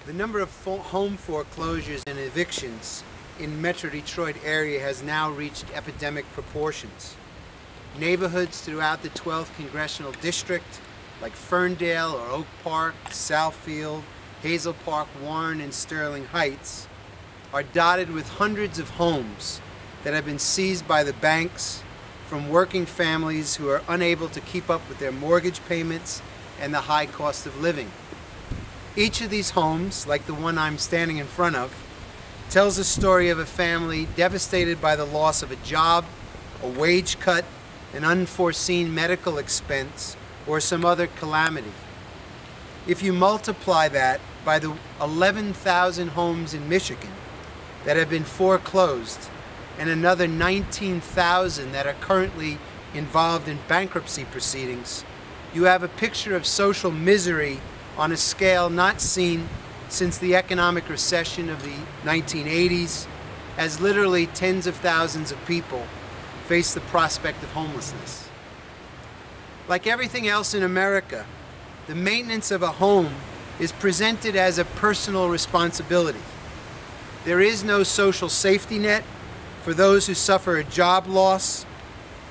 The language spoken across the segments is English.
The number of home foreclosures and evictions in Metro Detroit area has now reached epidemic proportions. Neighborhoods throughout the 12th Congressional District, like Ferndale or Oak Park, Southfield, Hazel Park, Warren, and Sterling Heights, are dotted with hundreds of homes that have been seized by the banks from working families who are unable to keep up with their mortgage payments and the high cost of living. Each of these homes, like the one I'm standing in front of, tells a story of a family devastated by the loss of a job, a wage cut, an unforeseen medical expense, or some other calamity. If you multiply that by the 11,000 homes in Michigan that have been foreclosed and another 19,000 that are currently involved in bankruptcy proceedings, you have a picture of social misery on a scale not seen since the economic recession of the 1980s, as literally tens of thousands of people face the prospect of homelessness. Like everything else in America, the maintenance of a home is presented as a personal responsibility. There is no social safety net for those who suffer a job loss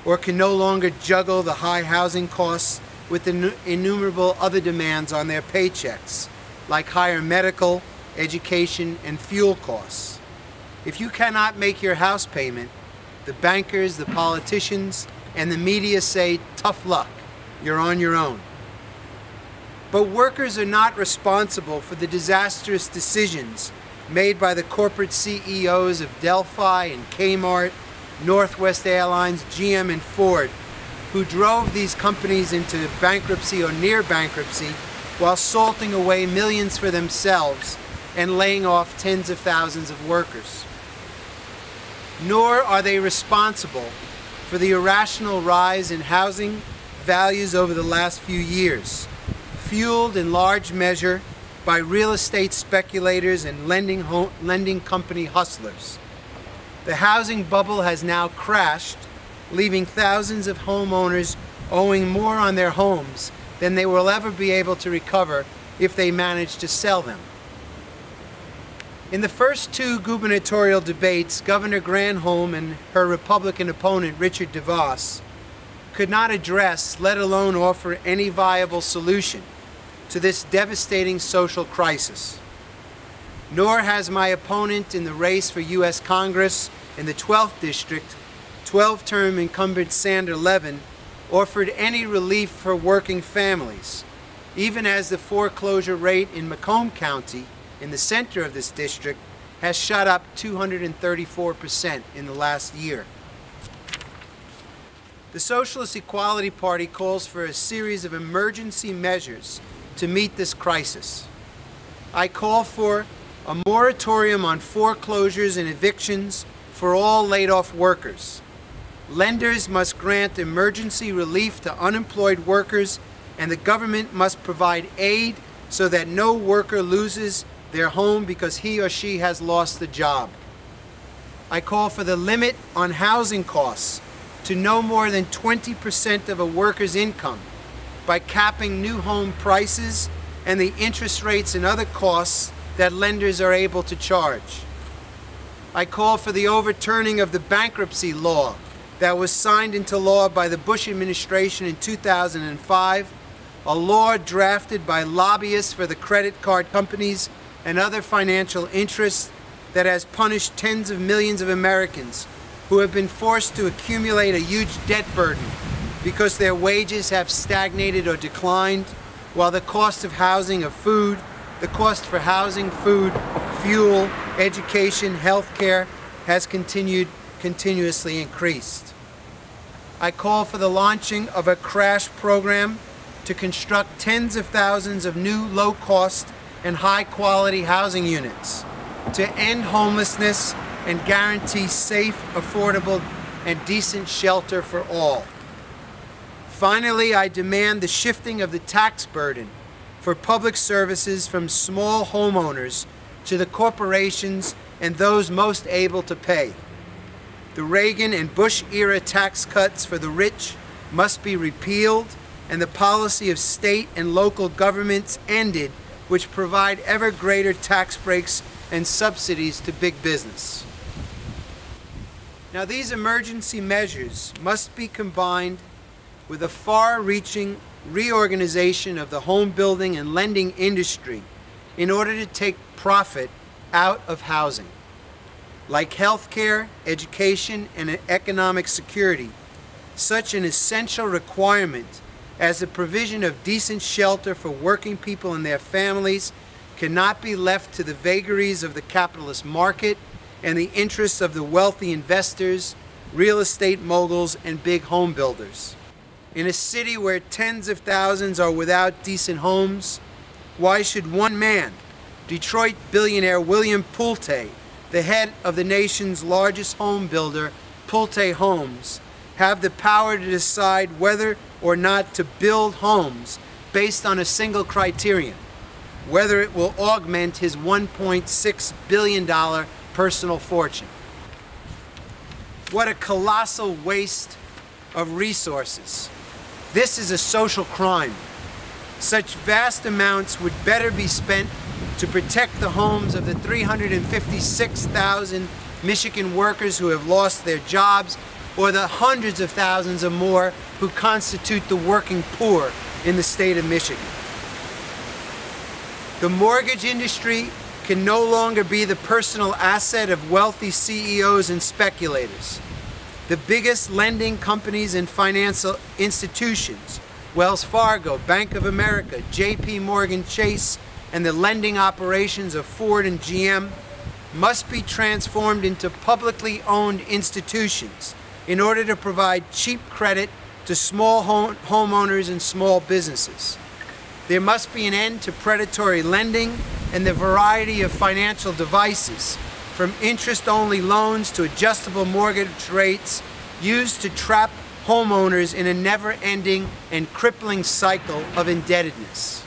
or can no longer juggle the high housing costs with the innumerable other demands on their paychecks, like higher medical, education, and fuel costs. If you cannot make your house payment, the bankers, the politicians, and the media say, tough luck, you're on your own. But workers are not responsible for the disastrous decisions made by the corporate CEOs of Delphi and Kmart, Northwest Airlines, GM, and Ford, who drove these companies into bankruptcy or near bankruptcy while salting away millions for themselves and laying off tens of thousands of workers. Nor are they responsible for the irrational rise in housing values over the last few years, fueled in large measure by real estate speculators and lending company hustlers. The housing bubble has now crashed, leaving thousands of homeowners owing more on their homes than they will ever be able to recover if they manage to sell them. In the first two gubernatorial debates, Governor Granholm and her Republican opponent, Richard DeVos, could not address, let alone offer any viable solution to this devastating social crisis. Nor has my opponent in the race for U.S. Congress in the 12th District, 12-term incumbent Sander Levin, offered any relief for working families, even as the foreclosure rate in Macomb County, in the center of this district, has shot up 234% in the last year. The Socialist Equality Party calls for a series of emergency measures to meet this crisis. I call for a moratorium on foreclosures and evictions for all laid-off workers. Lenders must grant emergency relief to unemployed workers, and the government must provide aid so that no worker loses their home because he or she has lost the job. I call for the limit on housing costs to no more than 20% of a worker's income by capping new home prices and the interest rates and other costs that lenders are able to charge. I call for the overturning of the bankruptcy law that was signed into law by the Bush administration in 2005, a law drafted by lobbyists for the credit card companies and other financial interests that has punished tens of millions of Americans who have been forced to accumulate a huge debt burden because their wages have stagnated or declined, while the cost of housing, the cost for housing, food, fuel, education, health care has continuously increased. I call for the launching of a crash program to construct tens of thousands of new low-cost and high-quality housing units to end homelessness and guarantee safe, affordable, and decent shelter for all. Finally, I demand the shifting of the tax burden for public services from small homeowners to the corporations and those most able to pay. The Reagan and Bush-era tax cuts for the rich must be repealed and the policy of state and local governments ended which provide ever greater tax breaks and subsidies to big business. Now, these emergency measures must be combined with a far-reaching reorganization of the home building and lending industry in order to take profit out of housing. Like healthcare, education, and economic security, such an essential requirement as the provision of decent shelter for working people and their families cannot be left to the vagaries of the capitalist market and the interests of the wealthy investors, real estate moguls, and big home builders. In a city where tens of thousands are without decent homes, why should one man, Detroit billionaire William Pulte, the head of the nation's largest home builder, Pulte Homes, have the power to decide whether or not to build homes based on a single criterion, whether it will augment his $1.6 billion personal fortune? What a colossal waste of resources. This is a social crime. Such vast amounts would better be spent to protect the homes of the 356,000 Michigan workers who have lost their jobs, or the hundreds of thousands or more who constitute the working poor in the state of Michigan. The mortgage industry can no longer be the personal asset of wealthy CEOs and speculators. The biggest lending companies and financial institutions, Wells Fargo, Bank of America, JP Morgan Chase, and the lending operations of Ford and GM, must be transformed into publicly owned institutions in order to provide cheap credit to small homeowners and small businesses. There must be an end to predatory lending and the variety of financial devices, from interest-only loans to adjustable mortgage rates, used to trap homeowners in a never-ending and crippling cycle of indebtedness.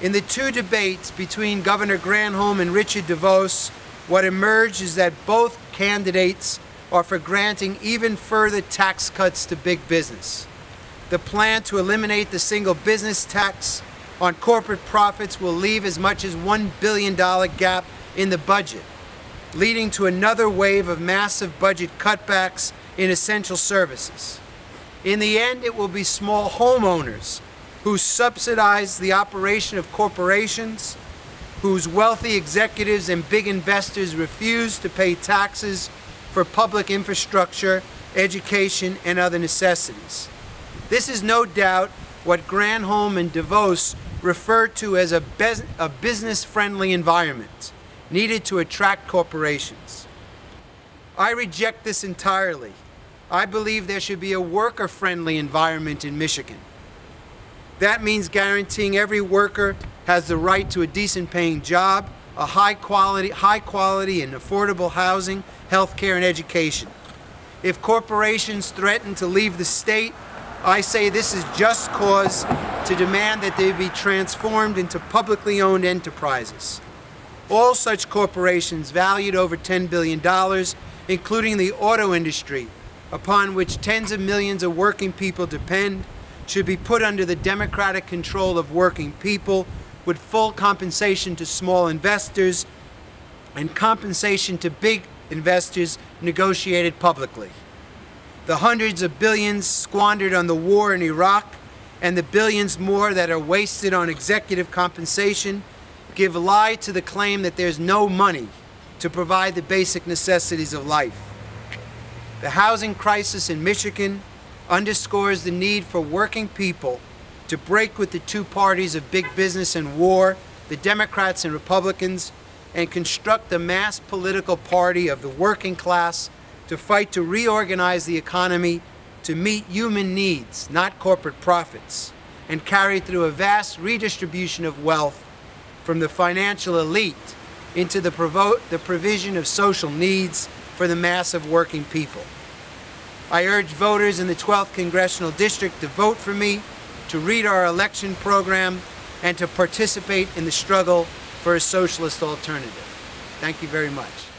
In the two debates between Governor Granholm and Richard DeVos, what emerged is that both candidates are for granting even further tax cuts to big business. The plan to eliminate the single business tax on corporate profits will leave as much as $1 billion gap in the budget, leading to another wave of massive budget cutbacks in essential services. In the end, it will be small homeowners who subsidize the operation of corporations, whose wealthy executives and big investors refuse to pay taxes for public infrastructure, education, and other necessities. This is no doubt what Granholm and DeVos refer to as a business-friendly environment needed to attract corporations. I reject this entirely. I believe there should be a worker-friendly environment in Michigan. That means guaranteeing every worker has the right to a decent-paying job, a high quality and affordable housing, health care, and education. If corporations threaten to leave the state, I say this is just cause to demand that they be transformed into publicly owned enterprises. All such corporations valued over $10 billion, including the auto industry, upon which tens of millions of working people depend, should be put under the democratic control of working people, with full compensation to small investors and compensation to big investors negotiated publicly. The hundreds of billions squandered on the war in Iraq and the billions more that are wasted on executive compensation give lie to the claim that there's no money to provide the basic necessities of life. The housing crisis in Michigan underscores the need for working people to break with the two parties of big business and war, the Democrats and Republicans, and construct a mass political party of the working class to fight to reorganize the economy to meet human needs, not corporate profits, and carry through a vast redistribution of wealth from the financial elite into the provision of social needs for the mass of working people. I urge voters in the 12th Congressional District to vote for me, to read our election program, and to participate in the struggle for a socialist alternative. Thank you very much.